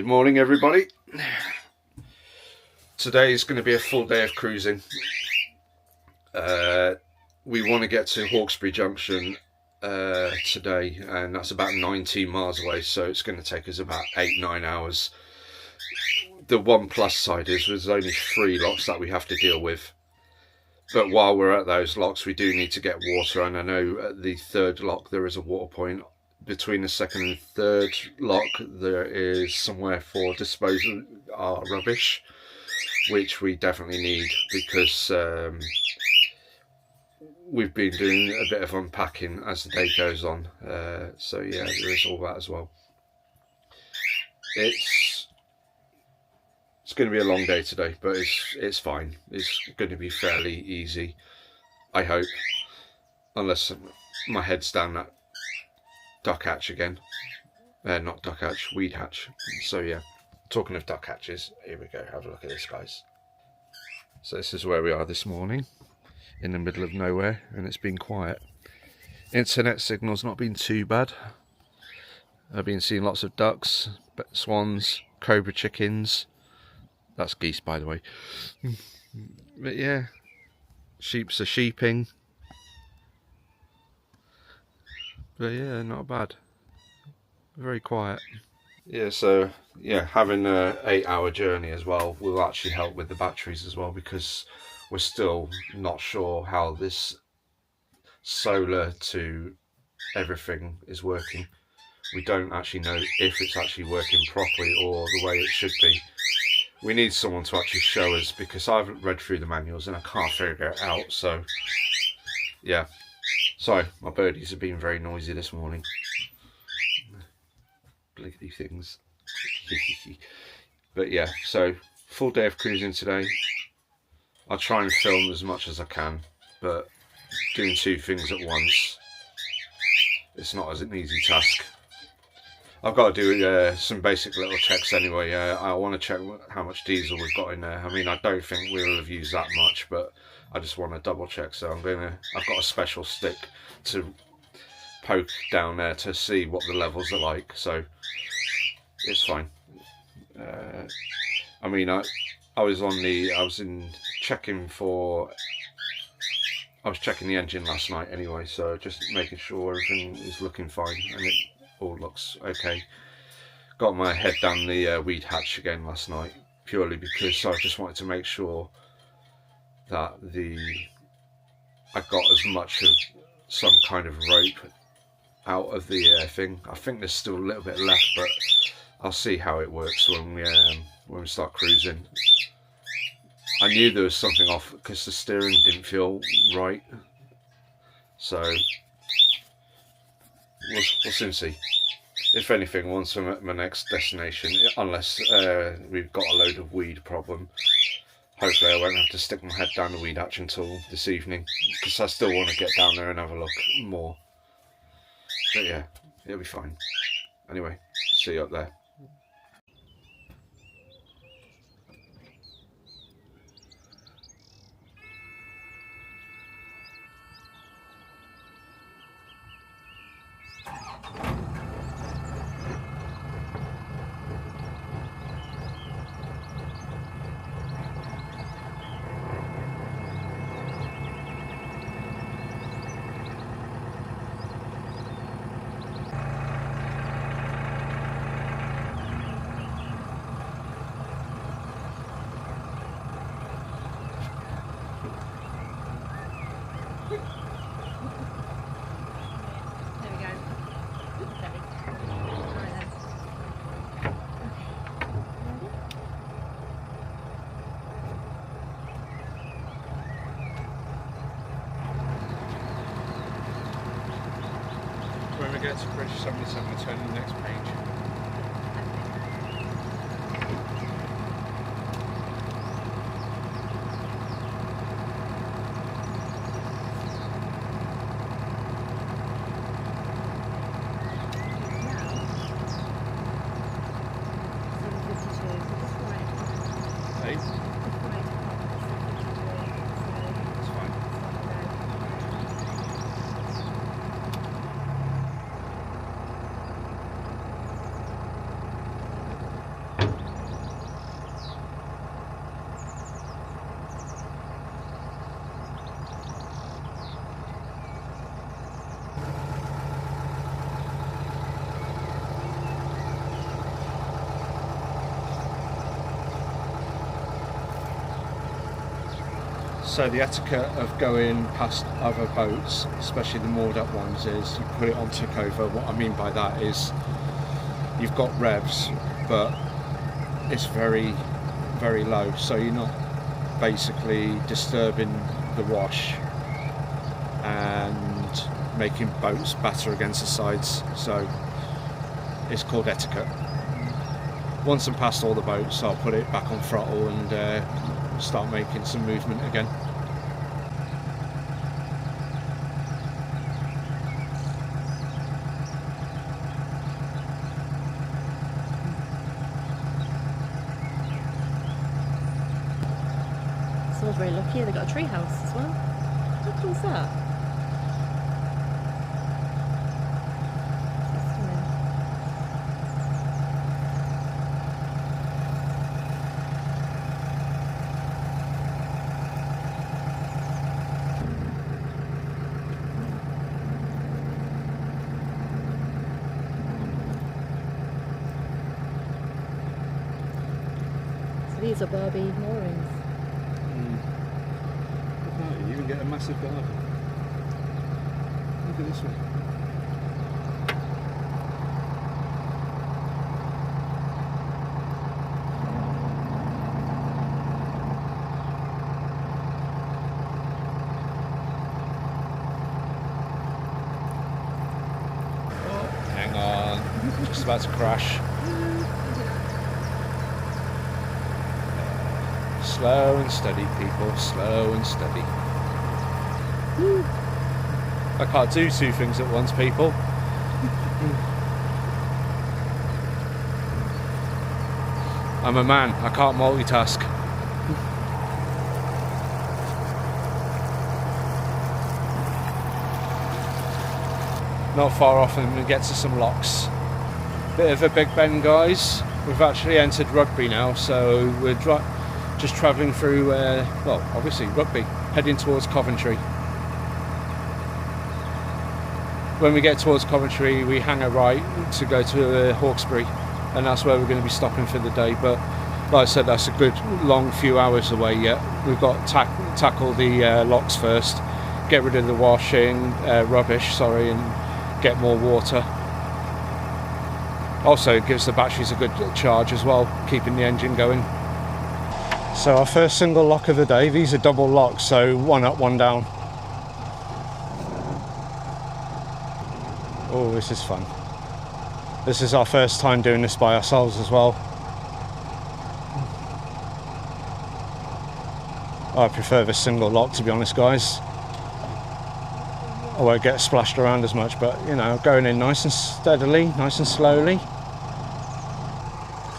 Good morning, everybody. Today is going to be a full day of cruising. We want to get to Hawksbury Junction today, and that's about 19 miles away, so it's going to take us about 8-9 hours. The one plus side is there's only 3 locks that we have to deal with, but while we're at those locks we do need to get water, and I know at the 3rd lock there is a water point. Between the 2nd and 3rd lock there is somewhere for disposal our rubbish, which we definitely need because we've been doing a bit of unpacking as the day goes on, so yeah, there is all that as well. It's going to be a long day today, but it's fine. It's going to be fairly easy, I hope, unless my head's down that duck hatch again. Not duck hatch, weed hatch. So yeah, talking of duck hatches, here we go, have a look at this, guys. So this is where we are this morning, in the middle of nowhere, and it's been quiet. Internet signal's not been too bad. I've been seeing lots of ducks, swans, cobra chickens. That's geese, by the way. But yeah, sheeps are sheeping. But yeah, not bad. Very quiet. Yeah, so yeah, having a 8-hour journey as well will actually help with the batteries as well, because we're still not sure how this solar to everything is working. We don't actually know if it's actually working properly or the way it should be. We need someone to actually show us, because I haven't read through the manuals and I can't figure it out. So yeah, sorry, my birdies have been very noisy this morning. Bliggity things. But yeah, so full day of cruising today. I'll try and film as much as I can, but doing 2 things at once, it's not as an easy task. I've got to do some basic little checks anyway. I want to check how much diesel we've got in there. I mean, I don't think we'll have used that much, but I just want to double check. So I've got a special stick to poke down there to see what the levels are like. So it's fine. I mean, I was checking the engine last night anyway, so just making sure everything is looking fine, and it all looks okay. Got my head down the weed hatch again last night, purely because I just wanted to make sure that I got as much of some kind of rope out of the thing. I think there's still a little bit left, but I'll see how it works when we start cruising. I knew there was something off because the steering didn't feel right, so we'll soon see. If anything, once I'm at my next destination, unless we've got a load of weed problem, hopefully I won't have to stick my head down the weed hatch until this evening, because I still want to get down there and have a look more. But yeah, it'll be fine. Anyway, see you up there. When we get to Bridge 77, we'll turn to the next page. Hey? So the etiquette of going past other boats, especially the moored up ones, is you put it on tick over. What I mean by that is you've got revs, but it's very, very low, so you're not basically disturbing the wash and making boats batter against the sides. So it's called etiquette. Once I'm past all the boats, I'll put it back on throttle and start making some movement again. Someone's very lucky, they've got a tree house as well. How cool is that? So these are Barbie moorings. You can get a massive garden. Look at this one. Oh, hang on. Just about to crash. Slow and steady, people. Slow and steady. I can't do two things at once, people. I'm a man, I can't multitask. Not far off and we get to some locks. Bit of a big bend, guys. We've actually entered Rugby now, so we're just travelling through, well, obviously Rugby, heading towards Coventry. When we get towards Coventry, we hang a right to go to Hawksbury, and that's where we're going to be stopping for the day. But like I said, that's a good long few hours away yet. We've got to tackle the locks first, get rid of the washing, rubbish, and get more water. Also, it gives the batteries a good charge as well, keeping the engine going. So our first single lock of the day, these are double locks, so one up, one down. Oh, this is fun. This is our first time doing this by ourselves as well. I prefer this single lock, to be honest, guys. I won't get splashed around as much, but you know, going in nice and steadily, nice and slowly.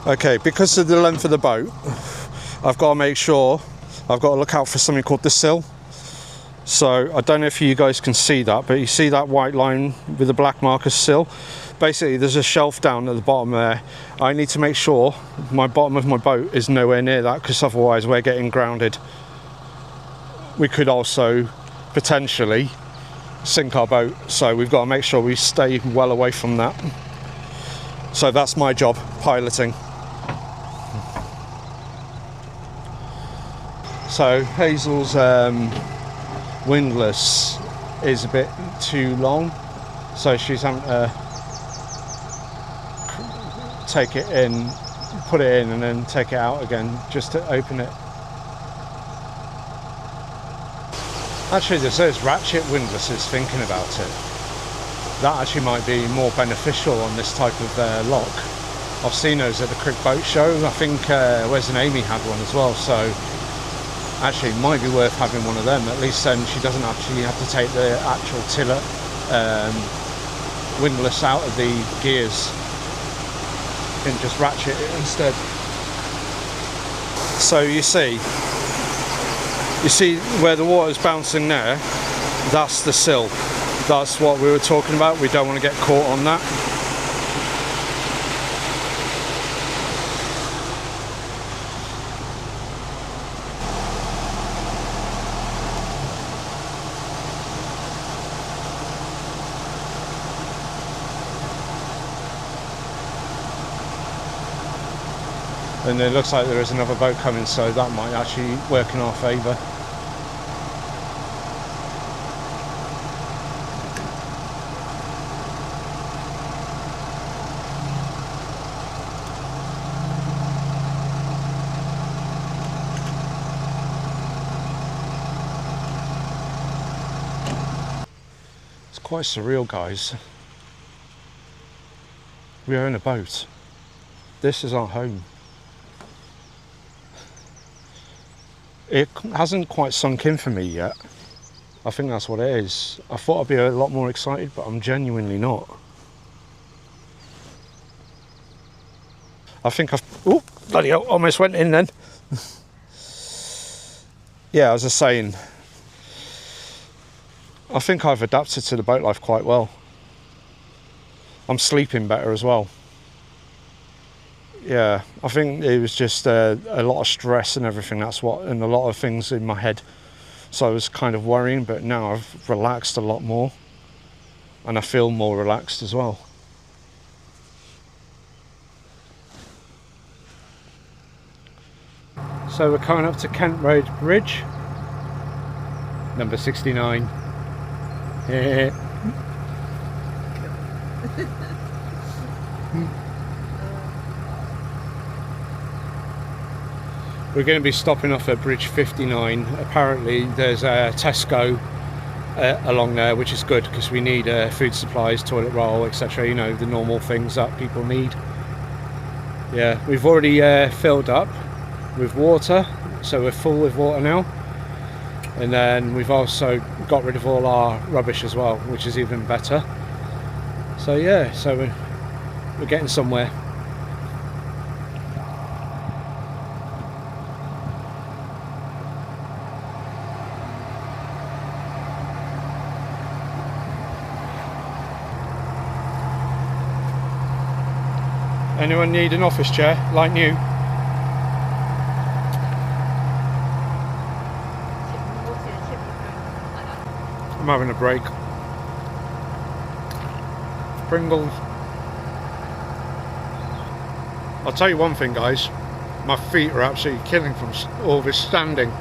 Okay, because of the length of the boat, I've got to make sure, I've got to look out for something called the sill. So I don't know if you guys can see that, but you see that white line with the black marker sill? Basically there's a shelf down at the bottom there. I need to make sure my bottom of my boat is nowhere near that, because otherwise we're getting grounded. We could also potentially sink our boat, so we've got to make sure we stay well away from that. So that's my job, piloting. So Hazel's windlass is a bit too long, so she's having to take it in, put it in and then take it out again just to open it. Actually there's those ratchet windlasses, thinking about it. That actually might be more beneficial on this type of lock. I've seen those at the Crick Boat Show. I think Wes and Amy had one as well, so actually it might be worth having one of them. At least then she doesn't actually have to take the actual tiller windlass out of the gears and just ratchet it instead. So you see where the water's bouncing there, that's the sill. That's what we were talking about. We don't want to get caught on that. And it looks like there is another boat coming, so that might actually work in our favour. Quite surreal, guys. We own a boat. This is our home. It hasn't quite sunk in for me yet. I think that's what it is. I thought I'd be a lot more excited, but I'm genuinely not. I think I've... Oh, bloody hell, almost went in then. Yeah, as I was saying, I think I've adapted to the boat life quite well. I'm sleeping better as well. Yeah, I think it was just a lot of stress and everything, and a lot of things in my head. So I was kind of worrying, but now I've relaxed a lot more. And I feel more relaxed as well. So we're coming up to Kent Road Bridge, number 69. Yeah. We're going to be stopping off at Bridge 59. Apparently there's a Tesco along there, which is good because we need food supplies, toilet roll, etc. You know, the normal things that people need. Yeah, we've already filled up with water, so we're full with water now. And then we've also got rid of all our rubbish as well, which is even better. So yeah, so we're getting somewhere. Anyone need an office chair like new? I'm having a break. Pringles. I'll tell you one thing, guys. My feet are absolutely killing from all this standing.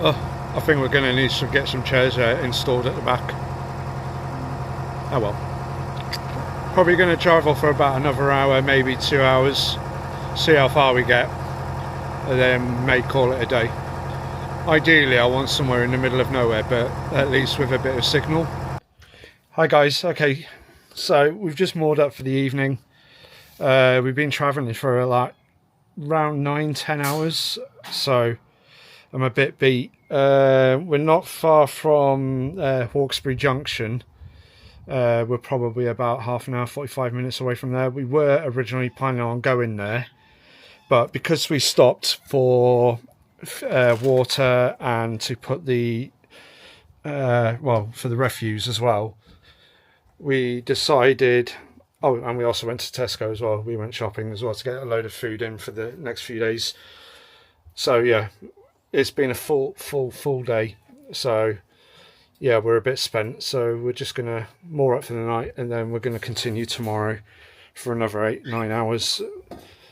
Oh, I think we're going to need to get some chairs installed at the back. Oh well. Probably going to travel for about another hour, maybe 2 hours. See how far we get. And then may call it a day. Ideally I want somewhere in the middle of nowhere, but at least with a bit of signal. Hi guys, okay, so we've just moored up for the evening. We've been travelling for like around 9-10 hours, so I'm a bit beat. We're not far from Hawksbury Junction. We're probably about half an hour, 45 minutes away from there. We were originally planning on going there, but because we stopped for water and to put the well, for the refuse as well, we decided, oh, and we also went to Tesco as well. We went shopping as well to get a load of food in for the next few days. So yeah, it's been a full day. So yeah, we're a bit spent, so we're just gonna moor up for the night, and then we're gonna continue tomorrow for another 8-9 hours.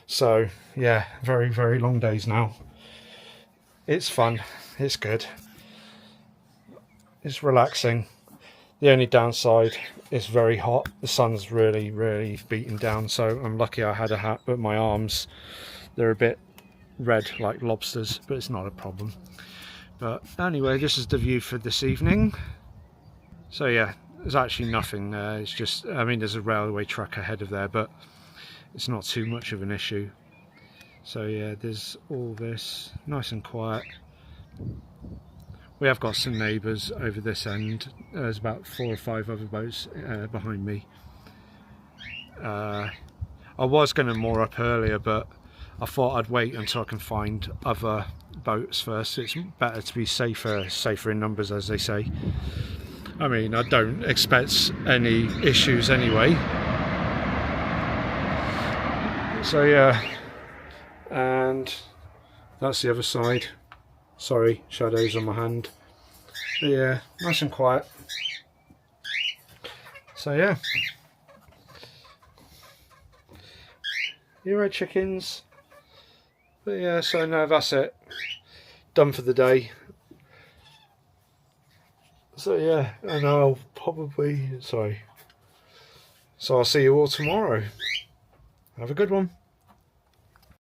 So yeah, very long days now. It's fun, it's good, it's relaxing. The only downside is very hot. The sun's really beating down, so I'm lucky I had a hat, but my arms, they're a bit red like lobsters, but it's not a problem. But anyway, this is the view for this evening. So yeah, there's actually nothing there. It's just, I mean, there's a railway track ahead of there, but it's not too much of an issue. So yeah, there's all this, nice and quiet. We have got some neighbours over this end. There's about 4 or 5 other boats behind me. I was going to moor up earlier, but I thought I'd wait until I can find other boats first. It's better to be safer in numbers, as they say. I mean, I don't expect any issues anyway. So yeah, and that's the other side. Sorry, shadows on my hand. But yeah, nice and quiet. So yeah, you're right, chickens. But yeah, so no, that's it. Done for the day. So yeah, and I'll probably, so I'll see you all tomorrow. Have a good one.